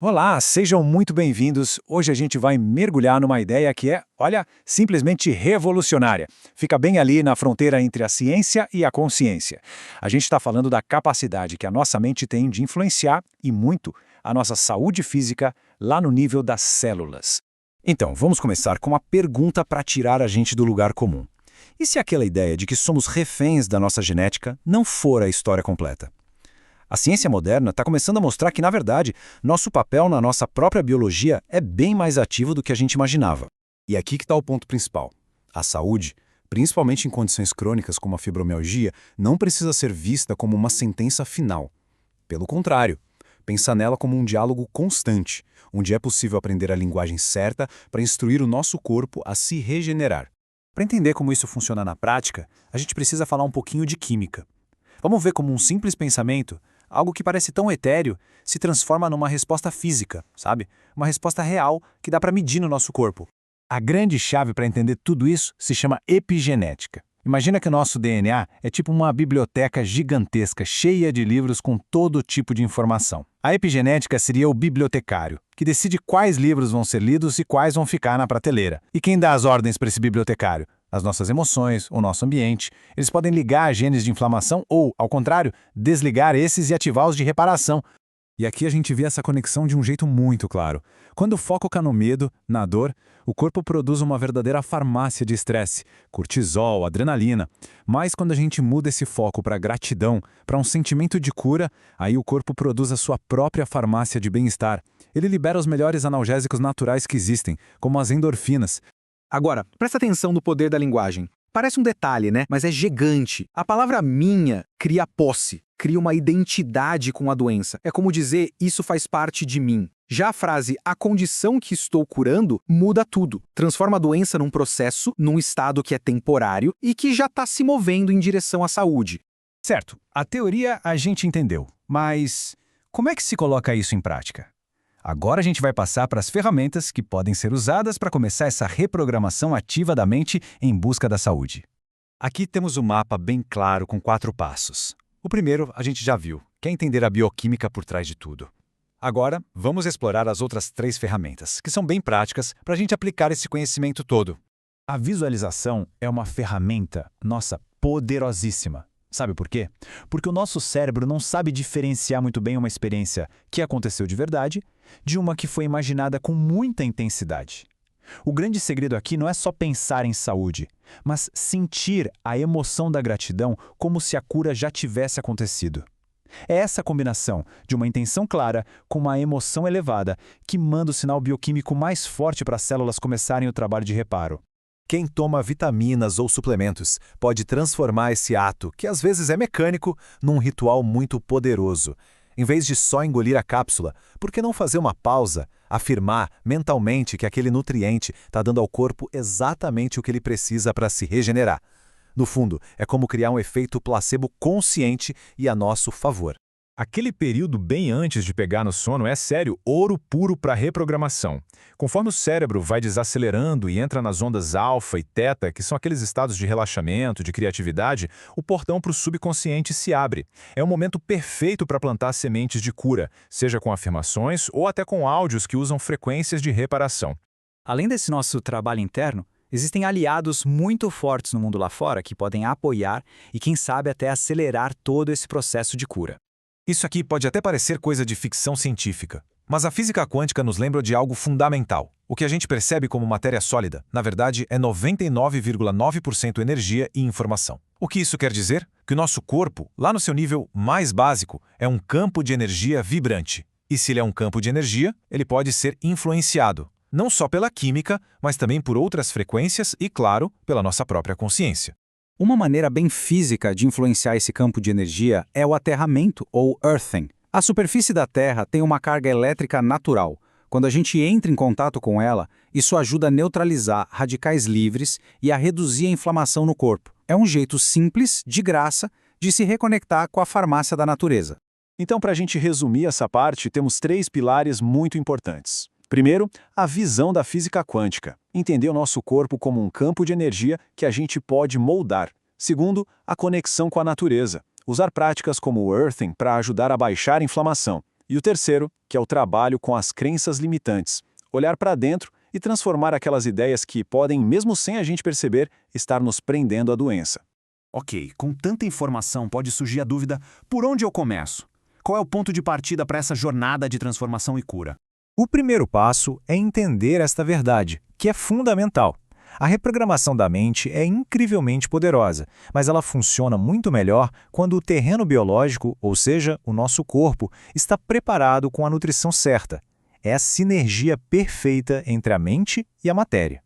Olá, sejam muito bem-vindos. Hoje a gente vai mergulhar numa ideia que é, olha, simplesmente revolucionária. Fica bem ali na fronteira entre a ciência e a consciência. A gente está falando da capacidade que a nossa mente tem de influenciar, e muito, a nossa saúde física lá no nível das células. Então, vamos começar com uma pergunta para tirar a gente do lugar comum. E se aquela ideia de que somos reféns da nossa genética não for a história completa? A ciência moderna está começando a mostrar que, na verdade, nosso papel na nossa própria biologia é bem mais ativo do que a gente imaginava. E aqui que está o ponto principal. A saúde, principalmente em condições crônicas como a fibromialgia, não precisa ser vista como uma sentença final. Pelo contrário, pensa nela como um diálogo constante, onde é possível aprender a linguagem certa para instruir o nosso corpo a se regenerar. Para entender como isso funciona na prática, a gente precisa falar um pouquinho de química. Vamos ver como um simples pensamento, algo que parece tão etéreo, se transforma numa resposta física, sabe? Uma resposta real que dá para medir no nosso corpo. A grande chave para entender tudo isso se chama epigenética. Imagina que o nosso DNA é tipo uma biblioteca gigantesca, cheia de livros com todo tipo de informação. A epigenética seria o bibliotecário, que decide quais livros vão ser lidos e quais vão ficar na prateleira. E quem dá as ordens para esse bibliotecário? As nossas emoções, o nosso ambiente. Eles podem ligar genes de inflamação ou, ao contrário, desligar esses e ativar os de reparação. E aqui a gente vê essa conexão de um jeito muito claro. Quando o foco está no medo, na dor, o corpo produz uma verdadeira farmácia de estresse, cortisol, adrenalina. Mas quando a gente muda esse foco para gratidão, para um sentimento de cura, aí o corpo produz a sua própria farmácia de bem-estar. Ele libera os melhores analgésicos naturais que existem, como as endorfinas. Agora, presta atenção no poder da linguagem. Parece um detalhe, né? Mas é gigante. A palavra minha cria posse, cria uma identidade com a doença. É como dizer, isso faz parte de mim. Já a frase, a condição que estou curando, muda tudo. Transforma a doença num processo, num estado que é temporário e que já está se movendo em direção à saúde. Certo, a teoria a gente entendeu, mas como é que se coloca isso em prática? Agora a gente vai passar para as ferramentas que podem ser usadas para começar essa reprogramação ativa da mente em busca da saúde. Aqui temos um mapa bem claro com 4 passos. O primeiro a gente já viu, que é entender a bioquímica por trás de tudo. Agora, vamos explorar as outras 3 ferramentas, que são bem práticas para a gente aplicar esse conhecimento todo. A visualização é uma ferramenta, nossa, poderosíssima. Sabe por quê? Porque o nosso cérebro não sabe diferenciar muito bem uma experiência que aconteceu de verdade de uma que foi imaginada com muita intensidade. O grande segredo aqui não é só pensar em saúde, mas sentir a emoção da gratidão como se a cura já tivesse acontecido. É essa combinação de uma intenção clara com uma emoção elevada que manda o sinal bioquímico mais forte para as células começarem o trabalho de reparo. Quem toma vitaminas ou suplementos pode transformar esse ato, que às vezes é mecânico, num ritual muito poderoso. Em vez de só engolir a cápsula, por que não fazer uma pausa, afirmar mentalmente que aquele nutriente está dando ao corpo exatamente o que ele precisa para se regenerar? No fundo, é como criar um efeito placebo consciente e a nosso favor. Aquele período bem antes de pegar no sono é, sério, ouro puro para reprogramação. Conforme o cérebro vai desacelerando e entra nas ondas alfa e teta, que são aqueles estados de relaxamento, de criatividade, o portão para o subconsciente se abre. É um momento perfeito para plantar sementes de cura, seja com afirmações ou até com áudios que usam frequências de reparação. Além desse nosso trabalho interno, existem aliados muito fortes no mundo lá fora que podem apoiar e, quem sabe, até acelerar todo esse processo de cura. Isso aqui pode até parecer coisa de ficção científica, mas a física quântica nos lembra de algo fundamental. O que a gente percebe como matéria sólida, na verdade, é 99,9% energia e informação. O que isso quer dizer? Que o nosso corpo, lá no seu nível mais básico, é um campo de energia vibrante. E se ele é um campo de energia, ele pode ser influenciado, não só pela química, mas também por outras frequências e, claro, pela nossa própria consciência. Uma maneira bem física de influenciar esse campo de energia é o aterramento, ou earthing. A superfície da Terra tem uma carga elétrica natural. Quando a gente entra em contato com ela, isso ajuda a neutralizar radicais livres e a reduzir a inflamação no corpo. É um jeito simples, de graça, de se reconectar com a farmácia da natureza. Então, para a gente resumir essa parte, temos 3 pilares muito importantes. Primeiro, a visão da física quântica. Entender o nosso corpo como um campo de energia que a gente pode moldar. Segundo, a conexão com a natureza. Usar práticas como o earthing para ajudar a baixar a inflamação. E o terceiro, que é o trabalho com as crenças limitantes. Olhar para dentro e transformar aquelas ideias que podem, mesmo sem a gente perceber, estar nos prendendo à doença. Ok, com tanta informação pode surgir a dúvida: por onde eu começo? Qual é o ponto de partida para essa jornada de transformação e cura? O primeiro passo é entender esta verdade, que é fundamental. A reprogramação da mente é incrivelmente poderosa, mas ela funciona muito melhor quando o terreno biológico, ou seja, o nosso corpo, está preparado com a nutrição certa. É a sinergia perfeita entre a mente e a matéria.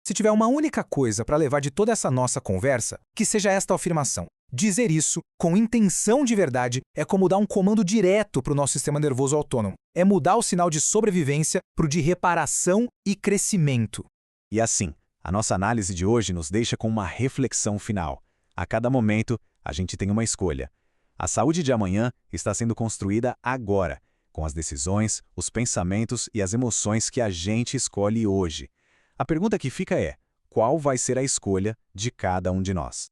Se tiver uma única coisa para levar de toda essa nossa conversa, que seja esta afirmação. Dizer isso com intenção de verdade é como dar um comando direto para o nosso sistema nervoso autônomo. É mudar o sinal de sobrevivência para o de reparação e crescimento. E assim, a nossa análise de hoje nos deixa com uma reflexão final. A cada momento, a gente tem uma escolha. A saúde de amanhã está sendo construída agora, com as decisões, os pensamentos e as emoções que a gente escolhe hoje. A pergunta que fica é: qual vai ser a escolha de cada um de nós?